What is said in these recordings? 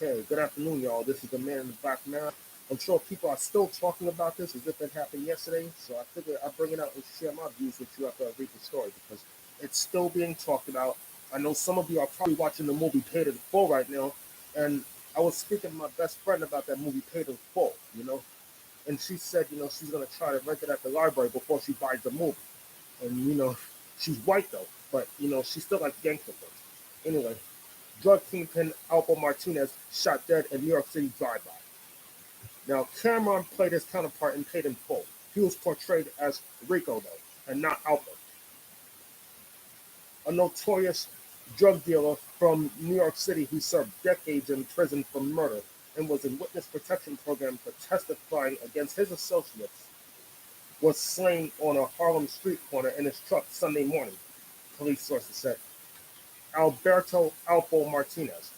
Okay, good afternoon, y'all. This is the man in the black now. I'm sure people are still talking about this as if it happened yesterday, so I figured I'd bring it out and share my views with you after I read the story because it's still being talked about. I know some of you are probably watching the movie Paid in Full right now, and I was speaking to my best friend about that movie Paid in Full, and she said, she's going to try to rent it at the library before she buys the movie. And, she's white though, but, she's still like gangster things. Anyway, drug kingpin Alpo Martinez shot dead in New York City drive-by. Now, Cameron played his counterpart in Paid in Full. He was portrayed as Rico, though, and not Alpo, a notorious drug dealer from New York City who served decades in prison for murder and was in witness protection program for testifying against his associates, was slain on a Harlem street corner in his truck Sunday morning, police sources said. Alberto Alpo Martinez,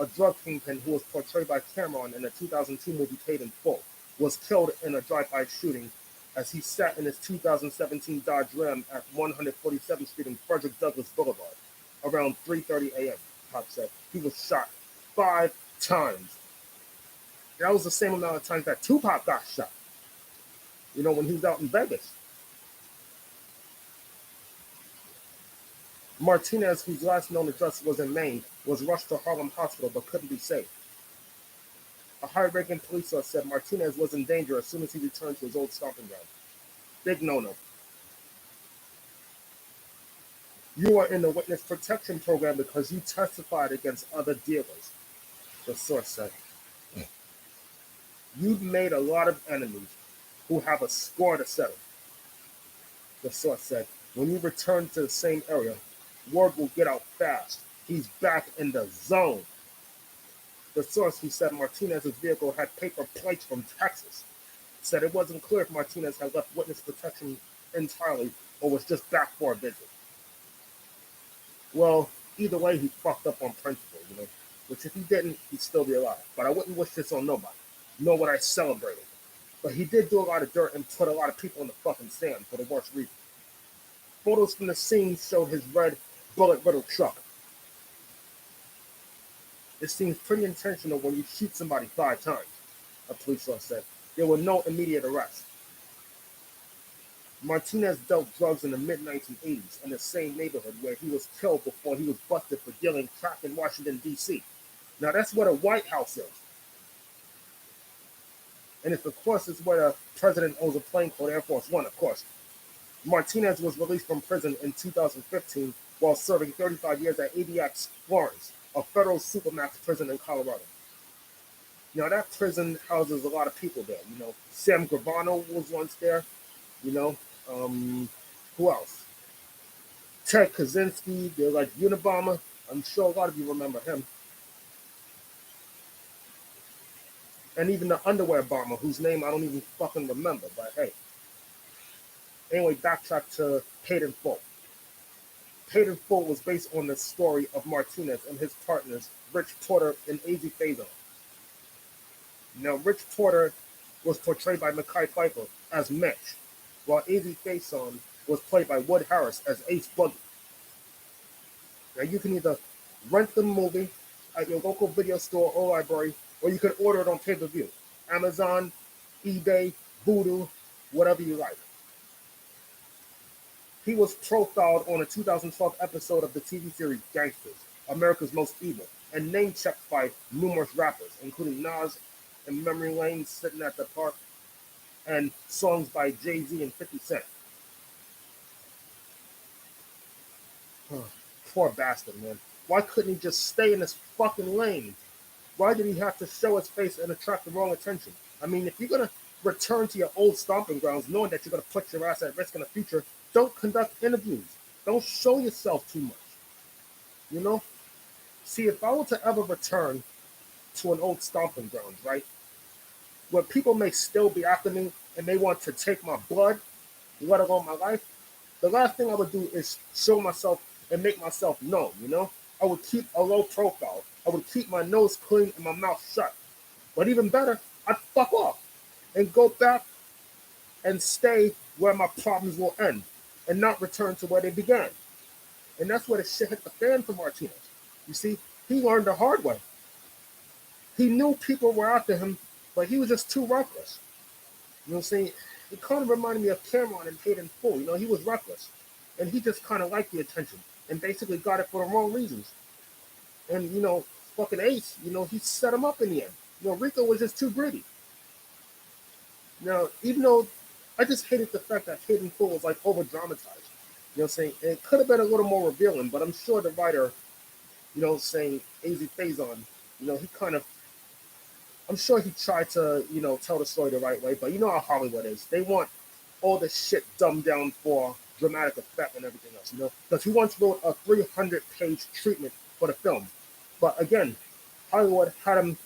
a drug kingpin who was portrayed by Cameron in the 2002 movie Paid in Full, was killed in a drive-by shooting as he sat in his 2017 Dodge Ram at 147th Street and Frederick Douglass Boulevard around 3:30 a.m., Pop said. He was shot 5 times. That was the same amount of times that Tupac got shot, when he was out in Vegas. Martinez, whose last known address was in Maine, was rushed to Harlem Hospital but couldn't be saved. A high-ranking police source said Martinez was in danger as soon as he returned to his old stomping ground. Big no-no. You are in the witness protection program because you testified against other dealers, the source said. You've made a lot of enemies who have a score to settle, the source said. When you return to the same area, word will get out fast. He's back in the zone. The source, who said Martinez's vehicle had paper plates from Texas, said it wasn't clear if Martinez had left witness protection entirely or was just back for a visit. Well, either way, he fucked up on principle, which if he didn't, he'd still be alive. But I wouldn't wish this on nobody, nor would I celebrate it. But he did do a lot of dirt and put a lot of people in the fucking sand for the worst reason. Photos from the scene showed his red, bullet-riddled truck. It seems pretty intentional when you shoot somebody 5 times, a police source said. There were no immediate arrests. Martinez dealt drugs in the mid-1980s in the same neighborhood where he was killed before he was busted for dealing crack in Washington, D.C. Now, that's where the White House is. And if, of course, it's where the president owns a plane called Air Force One, of course. Martinez was released from prison in 2015 while serving 35 years at ADX Florence, a federal supermax prison in Colorado. Now, that prison houses a lot of people there. Sam Gravano was once there. Who else? Ted Kaczynski, they're like Unabomber. I'm sure a lot of you remember him. And even the underwear bomber, whose name I don't even fucking remember, but hey. Anyway, backtrack to Paid in Full. Paid in Full was based on the story of Martinez and his partners, Rich Porter and AZ Faison. Now, Rich Porter was portrayed by Mekhi Phifer as Mitch, while AZ Faison was played by Wood Harris as Ace Boogie. Now, you can either rent the movie at your local video store or library, or you can order it on pay-per-view. Amazon, eBay, Voodoo, whatever you like. He was profiled on a 2012 episode of the TV series Gangsters, America's Most Evil, and name-checked by numerous rappers, including Nas and Memory Lane, Sitting at the Park, and songs by Jay-Z and 50 Cent. Poor bastard, man. Why couldn't he just stay in his fucking lane? Why did he have to show his face and attract the wrong attention? I mean, if you're going to return to your old stomping grounds knowing that you're going to put your ass at risk in the future, don't conduct interviews. Don't show yourself too much. See, if I were to ever return to an old stomping grounds, right, where people may still be after me and they want to take my blood, let alone my life, the last thing I would do is show myself and make myself known, I would keep a low profile. I would keep my nose clean and my mouth shut. But even better, I'd fuck off and go back and stay where my problems will end and not return to where they began. And that's where the shit hit the fan for Martinez. You see, he learned the hard way. He knew people were after him, but he was just too reckless. You know what I'm saying? It kind of reminded me of Cameron and Paid in Full. You know, he was reckless. And he just kind of liked the attention and basically got it for the wrong reasons. And, fucking Ace, he set him up in the end. Rico was just too greedy. Now, even though I just hated the fact that Paid in Full was like over dramatized. You know what I'm saying? It could have been a little more revealing, but I'm sure the writer, saying AZ Faison, he kind of, I'm sure he tried to, tell the story the right way, but you know how Hollywood is. They want all this shit dumbed down for dramatic effect and everything else, Because he once wrote a 300-page treatment for the film. But again, Hollywood had him,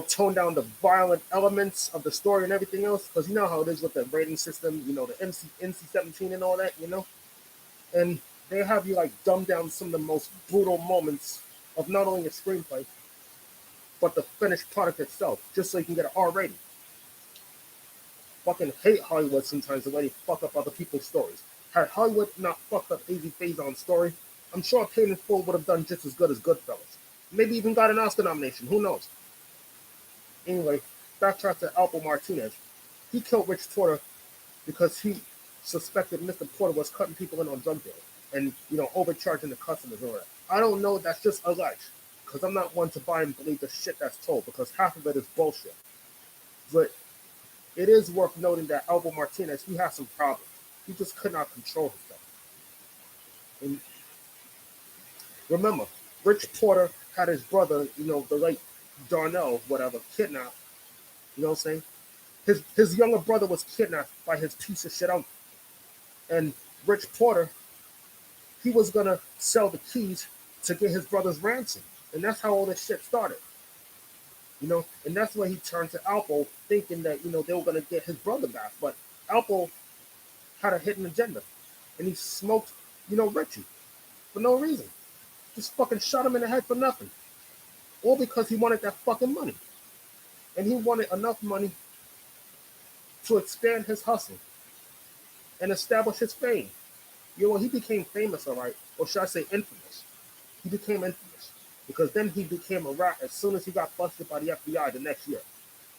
tone down the violent elements of the story and everything else, because you know how it is with the rating system, the NC-17 and all that. And they have you like dumb down some of the most brutal moments of not only a screenplay, but the finished product itself, just so you can get an R rating. Fucking hate Hollywood sometimes the way they fuck up other people's stories. Had Hollywood not fucked up AZ Faison's story, I'm sure Paid in Full would have done just as good as Goodfellas. Maybe even got an Oscar nomination, who knows? Anyway, backtrack to Alpo Martinez. He killed Rich Porter because he suspected Mr. Porter was cutting people in on drug deals and, overcharging the customers and all that. I don't know, that's just alleged, because I'm not one to buy and believe the shit that's told, because half of it is bullshit. But it is worth noting that Alpo Martinez, he has some problems. He just could not control himself. And remember, Rich Porter had his brother, the late Darnell, whatever, kidnapped. You know what I'm saying? His younger brother was kidnapped by his piece of shit uncle. And Rich Porter, he was going to sell the keys to get his brother's ransom. And that's how all this shit started. And that's why he turned to Alpo, thinking that, they were going to get his brother back. But Alpo had a hidden agenda. And he smoked, Richie for no reason. Just fucking shot him in the head for nothing. All because he wanted that fucking money. And he wanted enough money to expand his hustle and establish his fame. He became famous, all right, or should I say infamous. He became infamous because then he became a rat as soon as he got busted by the FBI the next year,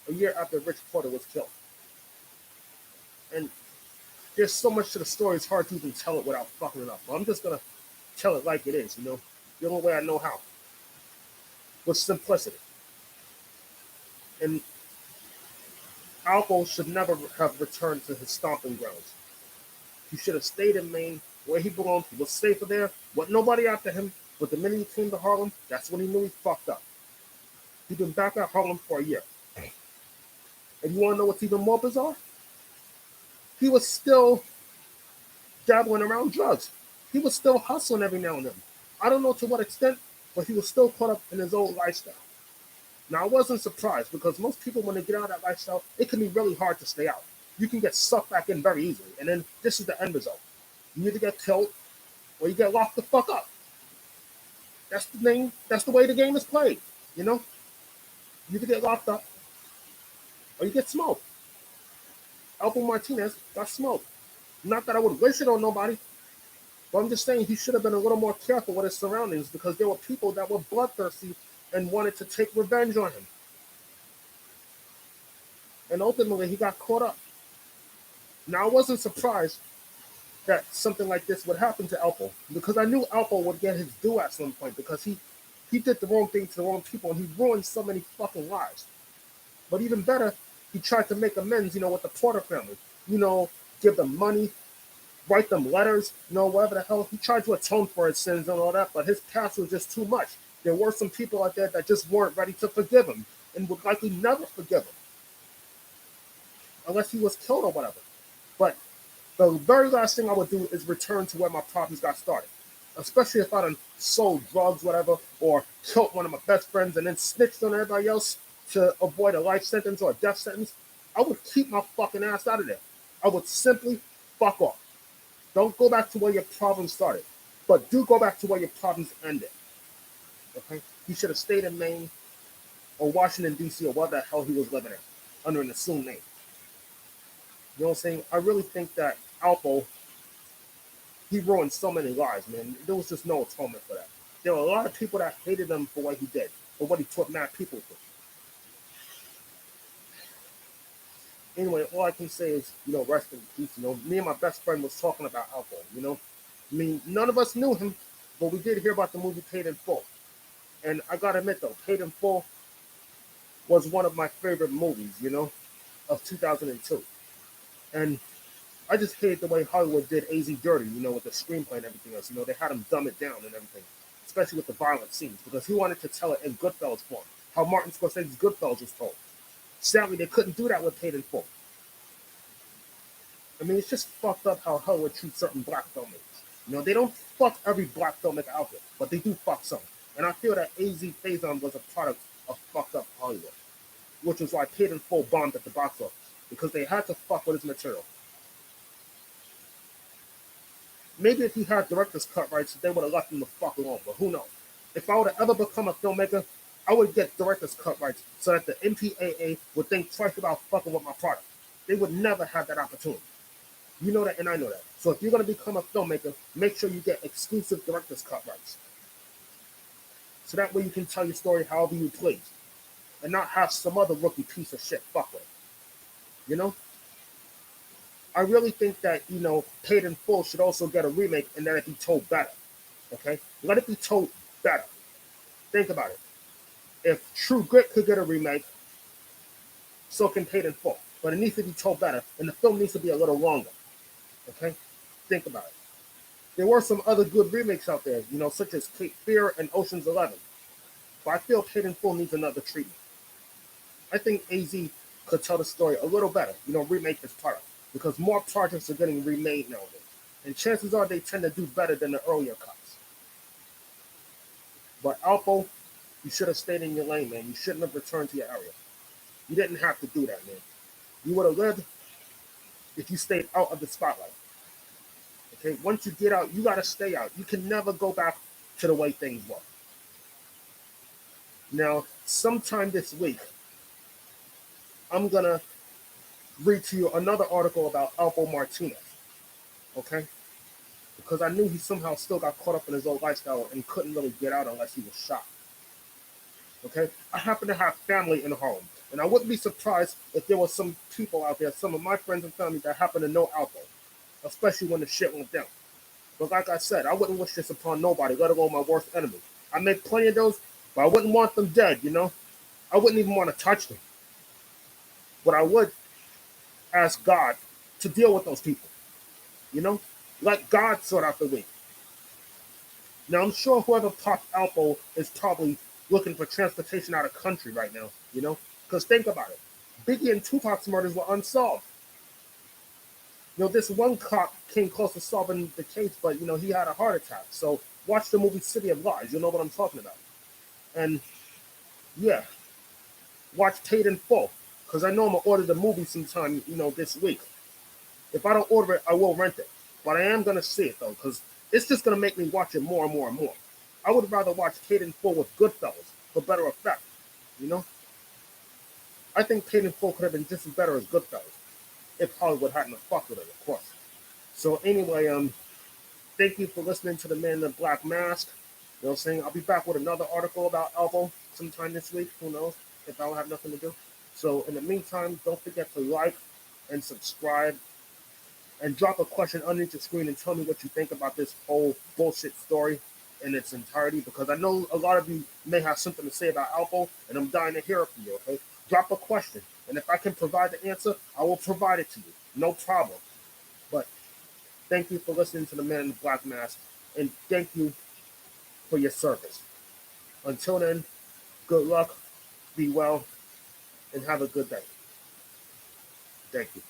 a year after Rich Porter was killed. And there's so much to the story, it's hard to even tell it without fucking it up. But I'm just going to tell it like it is, the only way I know how, with simplicity. And Alpo should never have returned to his stomping grounds. He should have stayed in Maine, where he belonged. He was safer there. Wasn't nobody after him. But the minute he came to Harlem, that's when he knew he fucked up. He'd been back at Harlem for a year. And you want to know what's even more bizarre? He was still dabbling around drugs. He was still hustling every now and then. I don't know to what extent, but he was still caught up in his old lifestyle. Now, I wasn't surprised, because most people, when they get out of that lifestyle, it can be really hard to stay out. You can get sucked back in very easily, and then this is the end result. You either get killed, or you get locked the fuck up. That's the thing. That's the way the game is played, You either get locked up, or you get smoked. Alpo Martinez got smoked. Not that I would wish it on nobody, but I'm just saying he should have been a little more careful with his surroundings, because there were people that were bloodthirsty and wanted to take revenge on him. And ultimately, he got caught up. Now, I wasn't surprised that something like this would happen to Alpo, because I knew Alpo would get his due at some point, because he did the wrong thing to the wrong people, and he ruined so many fucking lives. But even better, he tried to make amends, with the Porter family. Give them money, write them letters, whatever the hell. He tried to atone for his sins and all that, but his past was just too much. There were some people out there that just weren't ready to forgive him and would likely never forgive him, unless he was killed or whatever. But the very last thing I would do is return to where my problems got started, especially if I done sold drugs, whatever, or killed one of my best friends and then snitched on everybody else to avoid a life sentence or a death sentence. I would keep my fucking ass out of there. I would simply fuck off. Don't go back to where your problems started, but do go back to where your problems ended. Okay? He should have stayed in Maine or Washington, D.C., or what the hell he was living in, under an assumed name. You know what I'm saying? I really think that Alpo, he ruined so many lives, man. There was just no atonement for that. There were a lot of people that hated him for what he did, for what he put mad people through. Anyway, all I can say is, rest in peace. Me and my best friend was talking about Alpo. I mean, none of us knew him, but we did hear about the movie Paid in Full. And I gotta admit though, Paid in Full was one of my favorite movies, of 2002. And I just hated the way Hollywood did AZ dirty, with the screenplay and everything else. They had him dumb it down and everything, especially with the violent scenes, because he wanted to tell it in Goodfellas form, how Martin Scorsese's Goodfellas was told. Sadly, they couldn't do that with Paid in Full. I mean, it's just fucked up how Hollywood treats certain black filmmakers. They don't fuck every black filmmaker out there, but they do fuck some. And I feel that AZ Faison was a product of fucked up Hollywood, which was why Paid in Full bombed at the box office, because they had to fuck with his material. Maybe if he had director's cut rights, they would have left him the fuck alone, but who knows? If I would have ever become a filmmaker, I would get director's cut rights so that the MPAA would think twice about fucking with my product. They would never have that opportunity. You know that, and I know that. So if you're going to become a filmmaker, make sure you get exclusive director's cut rights. So that way you can tell your story however you please, and not have some other rookie piece of shit fuck with it. I really think that, Paid in Full should also get a remake and let it be told better. Okay? Let it be told better. Think about it. If True Grit could get a remake, so can Paid in Full. But it needs to be told better, and the film needs to be a little longer. Okay? Think about it. There were some other good remakes out there, such as Cape Fear and Ocean's 11. But I feel Paid in Full needs another treatment. I think AZ could tell the story a little better, remake his product. Because more projects are getting remade nowadays. And chances are they tend to do better than the earlier cuts. But Alpo, you should have stayed in your lane, man. You shouldn't have returned to your area. You didn't have to do that, man. You would have lived if you stayed out of the spotlight. Okay, once you get out, you gotta stay out. You can never go back to the way things were. Now, sometime this week, I'm gonna read to you another article about Alpo Martinez. Okay? Because I knew he somehow still got caught up in his old lifestyle and couldn't really get out unless he was shot. Okay? I happen to have family in Harlem, and I wouldn't be surprised if there were some people out there, some of my friends and family that happen to know Alpo, especially when the shit went down. But like I said, I wouldn't wish this upon nobody, let alone my worst enemy. I make plenty of those, but I wouldn't want them dead, I wouldn't even want to touch them. But I would ask God to deal with those people, Let God sort out the way. Now, I'm sure whoever popped Alpo is probably looking for transportation out of country right now, Because think about it. Biggie and Tupac's murders were unsolved. This one cop came close to solving the case, but, he had a heart attack. So watch the movie City of Lies. You'll know what I'm talking about. And, yeah, watch Paid in Full. Because I know I'm going to order the movie sometime, this week. If I don't order it, I will rent it. But I am going to see it, though, because it's just going to make me watch it more and more and more. I would rather watch Paid in Full with Goodfellas for better effect, I think Paid in Full could have been just as better as Goodfellas, if Hollywood hadn't fucked with it, of course. So anyway, thank you for listening to The Man in the Black Mask. You know what I'm saying? I'll be back with another article about Alpo sometime this week. Who knows? If I don't have nothing to do. So in the meantime, don't forget to like and subscribe. And drop a question underneath the screen and tell me what you think about this whole bullshit story in its entirety. Because I know a lot of you may have something to say about Alpo, and I'm dying to hear it from you, okay? Drop a question. And if I can provide the answer, I will provide it to you. No problem. But thank you for listening to The Man in the Black Mask. And thank you for your service. Until then, good luck, be well, and have a good day. Thank you.